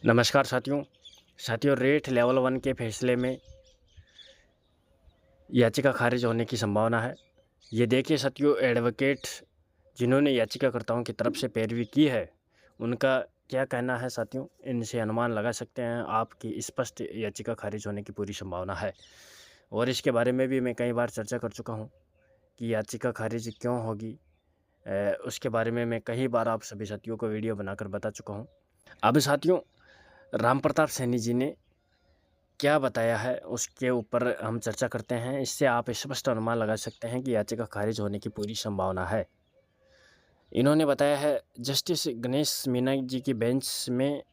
नमस्कार साथियों rate level 1 के फैसले में याचिका खारिज होने की संभावना है। ये देखिए साथियों, एडवोकेट जिन्होंने याचिकाकर्ताओं की तरफ से पैरवी की है, उनका क्या कहना है साथियों, इनसे अनुमान लगा सकते हैं आपकी स्पष्ट याचिका खारिज होने की पूरी संभावना है। और इसके बारे में भी मैं कई बार चर्चा कर चुका हूँ कि याचिका खारिज क्यों होगी। उसके बारे में मैं कई बार आप सभी साथियों को वीडियो बनाकर बता चुका हूँ। अब साथियों, राम प्रताप सैनी जी ने क्या बताया है उसके ऊपर हम चर्चा करते हैं। इससे आप स्पष्ट अनुमान लगा सकते हैं कि याचिका खारिज होने की पूरी संभावना है। इन्होंने बताया है, जस्टिस गणेश मीना जी की बेंच में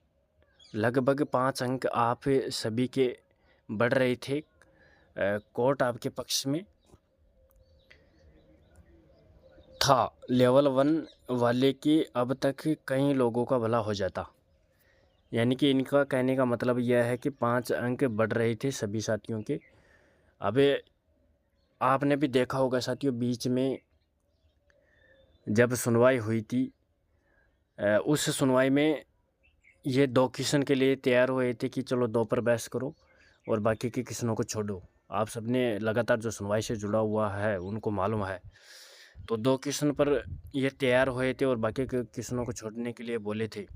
लगभग 5 अंक आप सभी के बढ़ रहे थे। कोर्ट आपके पक्ष में था। लेवल 1 वाले की अब तक कई लोगों का भला हो जाता। यानी कि इनका कहने का मतलब यह है कि 5 अंक बढ़ रहे थे सभी साथियों के। अब आपने भी देखा होगा साथियों, बीच में जब सुनवाई हुई थी, उस सुनवाई में ये 2 क्वेश्चन के लिए तैयार हुए थे कि चलो 2 पर बहस करो और बाकी के क्वेश्चनों को छोड़ो। आप सबने लगातार जो सुनवाई से जुड़ा हुआ है उनको मालूम है। तो 2 क्वेश्चन पर ये तैयार हुए थे और बाकी के क्वेश्चनों को छोड़ने के लिए बोले थे।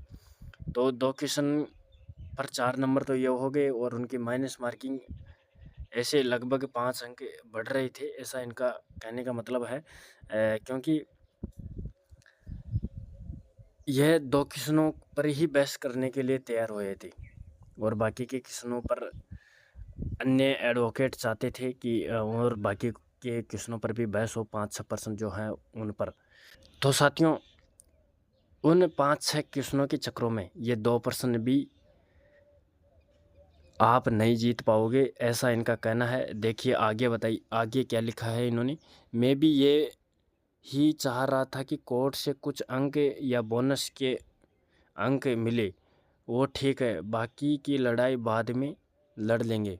तो 2 क्वेश्चन पर 4 नंबर तो ये हो गए और उनकी माइनस मार्किंग ऐसे लगभग 5 अंक बढ़ रहे थे, ऐसा इनका कहने का मतलब है। क्योंकि यह 2 क्वेश्चनों पर ही बहस करने के लिए तैयार हुए थे और बाकी के क्वेश्चनों पर अन्य एडवोकेट चाहते थे कि और बाकी के क्वेश्चनों पर भी बहस हो, 5-6% जो हैं उन पर। तो साथियों, उन 5-6 क्वेश्चनों के चक्रों में ये 2% भी आप नहीं जीत पाओगे, ऐसा इनका कहना है। देखिए आगे बताइए, आगे क्या लिखा है इन्होंने। मैं भी ये ही चाह रहा था कि कोर्ट से कुछ अंक या बोनस के अंक मिले, वो ठीक है, बाकी की लड़ाई बाद में लड़ लेंगे।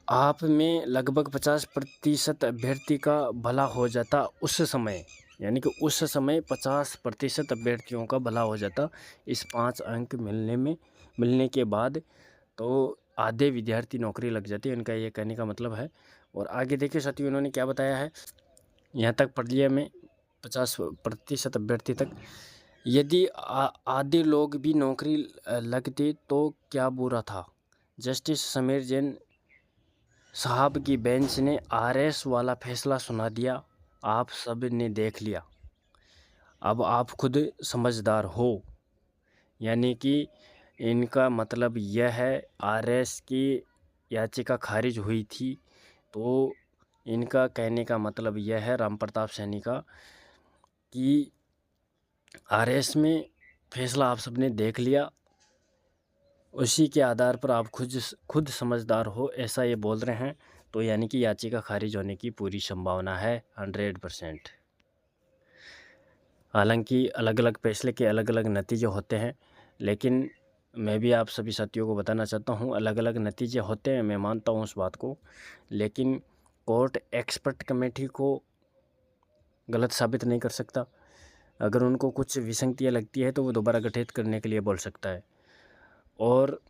आप में लगभग 50% अभ्यर्थी का भला हो जाता उस समय, यानी कि उस समय 50% अभ्यर्थियों का भला हो जाता इस 5 अंक मिलने के बाद। तो आधे विद्यार्थी नौकरी लग जाती है, इनका ये कहने का मतलब है। और आगे देखिए साथियों, इन्होंने क्या बताया है। यहाँ तक पढ़ लिया मैं, 50% अभ्यर्थी तक। यदि आधे लोग भी नौकरी लगते तो क्या बुरा था। जस्टिस समीर जैन साहब की बेंच ने आरएस वाला फैसला सुना दिया, आप सब ने देख लिया, अब आप खुद समझदार हो। यानी कि इनका मतलब यह है, आरएस की याचिका खारिज हुई थी, तो इनका कहने का मतलब यह है राम प्रताप सैनी का कि आरएस में फैसला आप सबने देख लिया, उसी के आधार पर आप खुद समझदार हो, ऐसा ये बोल रहे हैं। तो यानी कि याचिका खारिज होने की पूरी संभावना है 100%। हालांकि अलग अलग फैसले के अलग अलग नतीजे होते हैं, लेकिन मैं भी आप सभी साथियों को बताना चाहता हूँ, अलग अलग नतीजे होते हैं, मैं मानता हूँ उस बात को। लेकिन कोर्ट एक्सपर्ट कमेटी को गलत साबित नहीं कर सकता। अगर उनको कुछ विसंगतियाँ लगती है तो वो दोबारा गठित करने के लिए बोल सकता है। और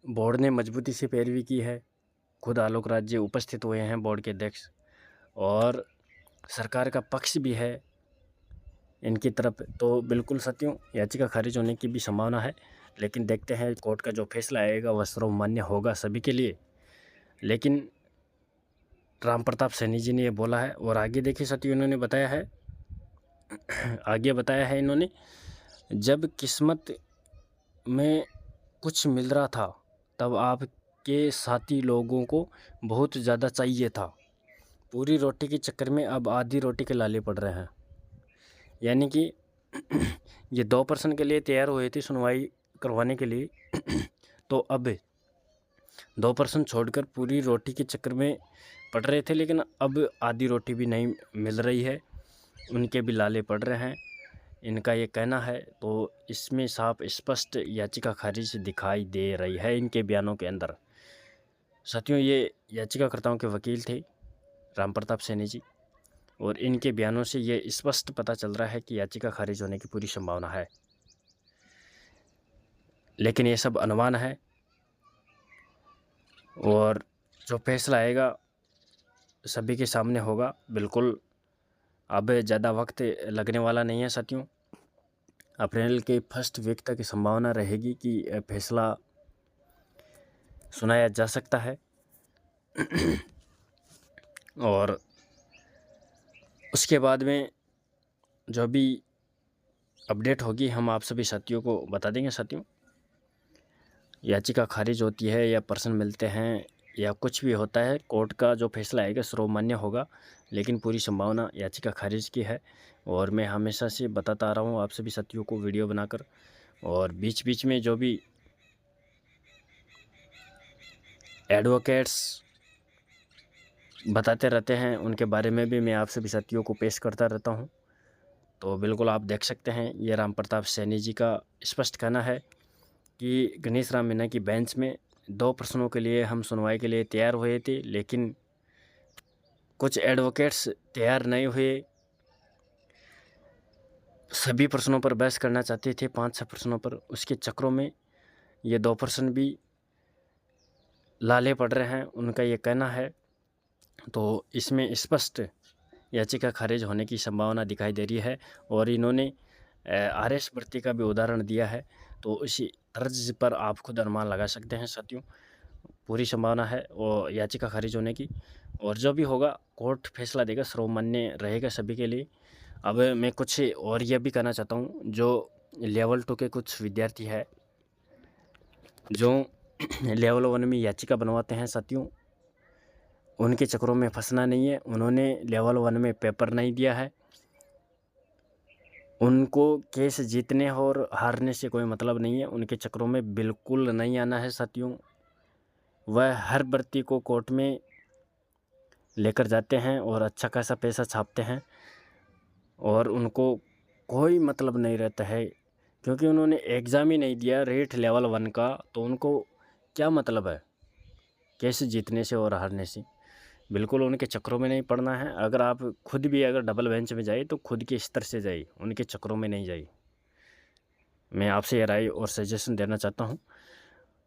बोर्ड ने मजबूती से पैरवी की है। खुद आलोक राज्य उपस्थित हुए हैं, बोर्ड के अध्यक्ष, और सरकार का पक्ष भी है इनकी तरफ। तो बिल्कुल साथियों, याचिका खारिज होने की भी संभावना है, लेकिन देखते हैं कोर्ट का जो फैसला आएगा वह सर्वमान्य होगा सभी के लिए। लेकिन राम प्रताप सैनी जी ने ये बोला है। और आगे देखिए साथियों, इन्होंने बताया है आगे बताया है इन्होंने, जब किस्मत में कुछ मिल रहा था तब आपके साथी लोगों को बहुत ज़्यादा चाहिए था। पूरी रोटी के चक्कर में अब आधी रोटी के लाले पड़ रहे हैं। यानी कि ये 2% के लिए तैयार हुए थे सुनवाई करवाने के लिए तो अब 2% छोड़कर पूरी रोटी के चक्कर में पड़ रहे थे, लेकिन अब आधी रोटी भी नहीं मिल रही है, उनके भी लाले पड़ रहे हैं, इनका ये कहना है। तो इसमें साफ स्पष्ट याचिका खारिज दिखाई दे रही है इनके बयानों के अंदर। साथियों, ये याचिकाकर्ताओं के वकील थे राम प्रताप सैनी जी, और इनके बयानों से ये स्पष्ट पता चल रहा है कि याचिका खारिज होने की पूरी संभावना है। लेकिन ये सब अनुमान है और जो फैसला आएगा सभी के सामने होगा। बिल्कुल अब ज़्यादा वक्त लगने वाला नहीं है साथियों। अप्रैल के फर्स्ट वीक तक की संभावना रहेगी कि फैसला सुनाया जा सकता है और उसके बाद में जो भी अपडेट होगी हम आप सभी साथियों को बता देंगे साथियों। याचिका खारिज होती है या पर्सन मिलते हैं या कुछ भी होता है, कोर्ट का जो फैसला आएगा सर्वमान्य होगा, लेकिन पूरी संभावना याचिका खारिज की है। और मैं हमेशा से बताता आ रहा हूँ आप सभी साथियों को वीडियो बनाकर, और बीच बीच में जो भी एडवोकेट्स बताते रहते हैं उनके बारे में भी मैं आप सभी साथियों को पेश करता रहता हूं। तो बिल्कुल आप देख सकते हैं ये राम प्रताप सैनी जी का स्पष्ट कहना है कि गणेश राम मीना की बेंच में 2 प्रश्नों के लिए हम सुनवाई के लिए तैयार हुए थे, लेकिन कुछ एडवोकेट्स तैयार नहीं हुए। सभी प्रश्नों पर बहस करना चाहते थे, 5-6 प्रश्नों पर, उसके चक्रों में ये 2 प्रश्न भी लाले पड़ रहे हैं, उनका ये कहना है। तो इसमें स्पष्ट याचिका खारिज होने की संभावना दिखाई दे रही है और इन्होंने आरएस भर्ती का भी उदाहरण दिया है। तो इसी तर्ज पर आप खुद अनुमान लगा सकते हैं साथियों, पूरी संभावना है और याचिका खारिज होने की। और जो भी होगा कोर्ट फैसला देगा, सर्वमान्य रहेगा सभी के लिए। अब मैं कुछ और यह भी कहना चाहता हूँ, जो लेवल 2 के कुछ विद्यार्थी है जो लेवल 1 में याचिका बनवाते हैं साथियों, उनके चक्रों में फंसना नहीं है। उन्होंने लेवल 1 में पेपर नहीं दिया है, उनको केस जीतने और हारने से कोई मतलब नहीं है, उनके चक्रों में बिल्कुल नहीं आना है साथियों। वह हर भर्ती को कोर्ट में लेकर जाते हैं और अच्छा खासा पैसा छापते हैं और उनको कोई मतलब नहीं रहता है, क्योंकि उन्होंने एग्ज़ाम ही नहीं दिया रेट लेवल 1 का, तो उनको क्या मतलब है केस जीतने से और हारने से। बिल्कुल उनके चक्रों में नहीं पड़ना है। अगर आप खुद भी अगर डबल बेंच में जाइए तो खुद के स्तर से जाइए, उनके चक्रों में नहीं जाइए। मैं आपसे ये राय और सजेशन देना चाहता हूँ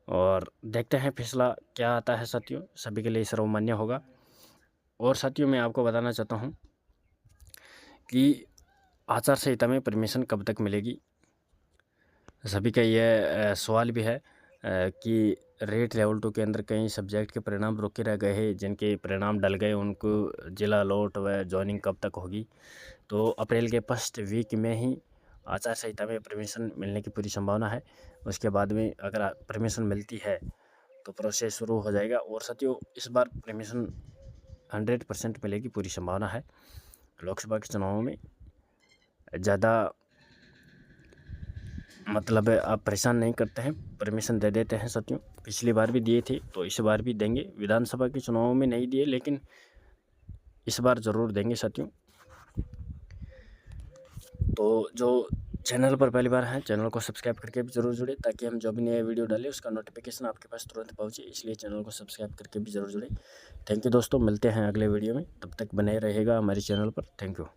और देखते हैं फैसला क्या आता है साथियों, सभी के लिए सर्वमान्य होगा। और साथियों मैं आपको बताना चाहता हूँ कि आचार संहिता में परमिशन कब तक मिलेगी। सभी का यह सवाल भी है कि रेट लेवल 2 के अंदर कई सब्जेक्ट के परिणाम रोके रह गए हैं, जिनके परिणाम डल गए उनको जिला अलॉट व जॉइनिंग कब तक होगी। तो अप्रैल के फर्स्ट वीक में ही आचार संहिता में परमिशन मिलने की पूरी संभावना है। उसके बाद में अगर परमिशन मिलती है तो प्रोसेस शुरू हो जाएगा। और साथियों इस बार परमिशन 100% मिलेगी, पूरी संभावना है। लोकसभा के चुनावों में ज़्यादा मतलब आप परेशान नहीं करते हैं, परमिशन दे देते हैं साथियों। पिछली बार भी दिए थे तो इस बार भी देंगे। विधानसभा के चुनावों में नहीं दिए, लेकिन इस बार ज़रूर देंगे साथियों। तो जो चैनल पर पहली बार हैं, चैनल को सब्सक्राइब करके भी ज़रूर जुड़े, ताकि हम जो भी नया वीडियो डालें उसका नोटिफिकेशन आपके पास तुरंत पहुँचे। इसलिए चैनल को सब्सक्राइब करके भी ज़रूर जुड़े। थैंक यू दोस्तों, मिलते हैं अगले वीडियो में, तब तक बने रहेगा हमारे चैनल पर। Thank you.